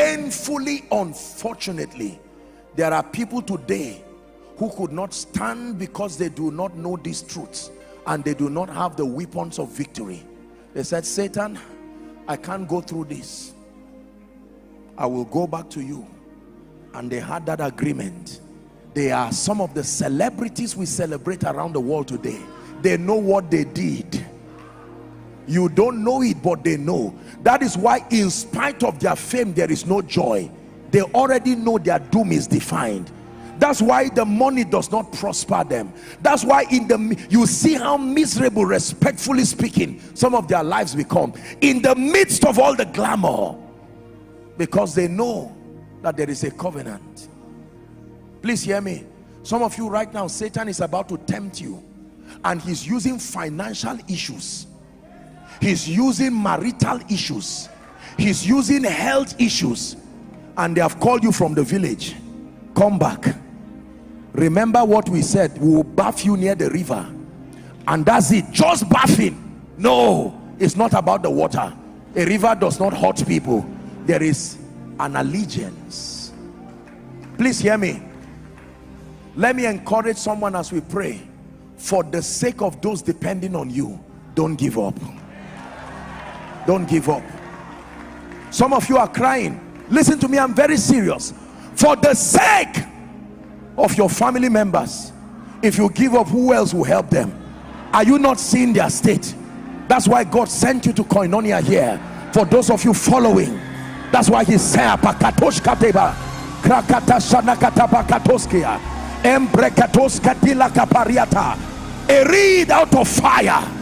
Painfully, unfortunately, there are people today who could not stand because they do not know these truths and they do not have the weapons of victory. They said, Satan, I can't go through this. I will go back to you. And they had that agreement. They are some of the celebrities we celebrate around the world today. They know what they did. You don't know it, but they know. That is why in spite of their fame, there is no joy. They already know their doom is defined. That's why the money does not prosper them. That's why you see how miserable, respectfully speaking, some of their lives become in the midst of all the glamour, because they know that there is a covenant. Please hear me. Some of you right now, Satan is about to tempt you, and he's using financial issues, he's using marital issues, he's using health issues, and they have called you from the village. Come back. Remember what we said, we will bath you near the river, and that's it. Just bathing. No, it's not about the water. A river does not hurt people. There is an allegiance. Please hear me. Let me encourage someone as we pray. For the sake of those depending on you, don't give up. Don't give up. Some of you are crying. Listen to me, I'm very serious. For the sake of your family members, if you give up, who else will help them? Are you not seeing their state? That's why God sent you to Koinonia here. For those of you following, that's why he said, a reed out of fire.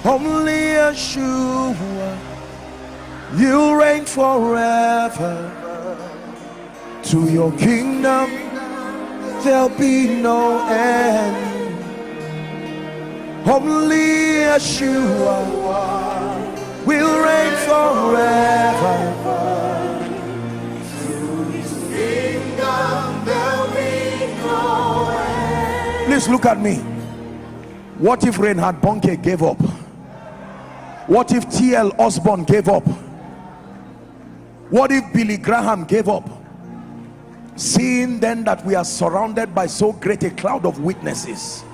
Only Yeshua, you reign forever. To your kingdom there'll be no end. Only Yeshua will reign forever. To his kingdom there'll be no end. Please look at me. What if Reinhard Bonnke gave up? What if T.L. Osborne gave up? What if Billy Graham gave up? Seeing then that we are surrounded by so great a cloud of witnesses,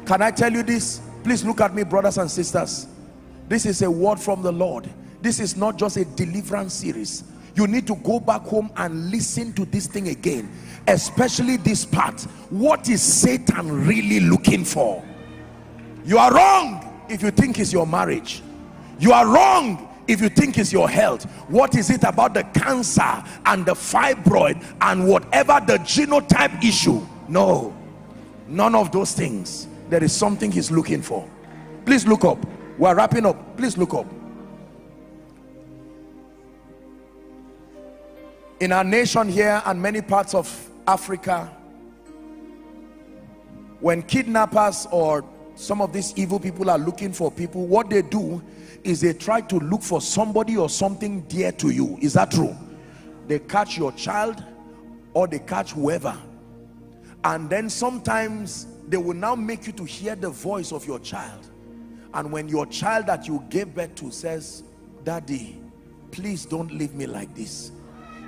can I tell you this? Please look at me, brothers and sisters. This is a word from the Lord. This is not just a deliverance series. You need to go back home and listen to this thing again, especially this part. What is Satan really looking for? You are wrong if you think it's your marriage. You are wrong if you think it's your health. What is it about the cancer and the fibroid and whatever the genotype issue? No, none of those things. There is something he's looking for. Please look up. We're wrapping up. Please look up. In our nation here and many parts of Africa, when kidnappers or some of these evil people are looking for people, what they do is they try to look for somebody or something dear to you. Is that true? They catch your child or they catch whoever, and then sometimes they will now make you to hear the voice of your child. And when your child that you gave birth to says, "Daddy, please don't leave me like this,"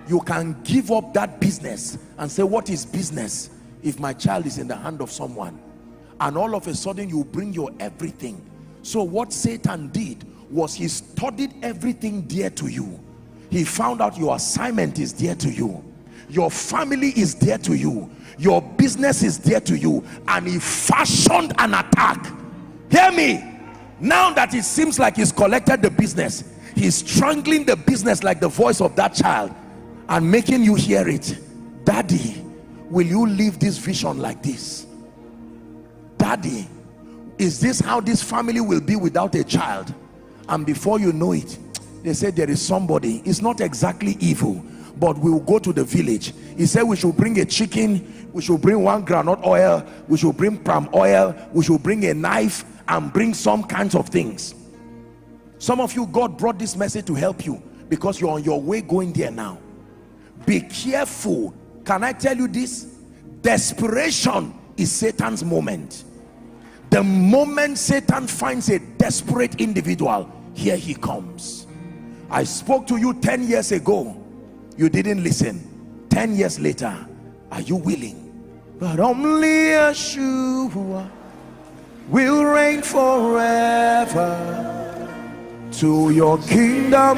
you can give up that business and say, "What is business if my child is in the hand of someone?" And all of a sudden you bring your everything. So what Satan did was he studied everything dear to you. He found out your assignment is dear to you, your family is dear to you, your business is dear to you, and he fashioned an attack. Hear me. Now that it seems like he's collected the business, he's strangling the business like the voice of that child and making you hear it. "Daddy, will you live this vision like this? Daddy, is this how this family will be without a child?" And before you know it, they say there is somebody. It's not exactly evil, but we'll go to the village. He said we should bring a chicken, we should bring 1 groundnut oil, we should bring palm oil, we should bring a knife, and bring some kinds of things. Some of you, God brought this message to help you because you're on your way going there now. Be careful. Can I tell you this? Desperation is Satan's moment. The moment Satan finds a desperate individual, here he comes. I spoke to you 10 years ago, you didn't listen. 10 years later, are you willing? But only Yeshua will reign forever. To your kingdom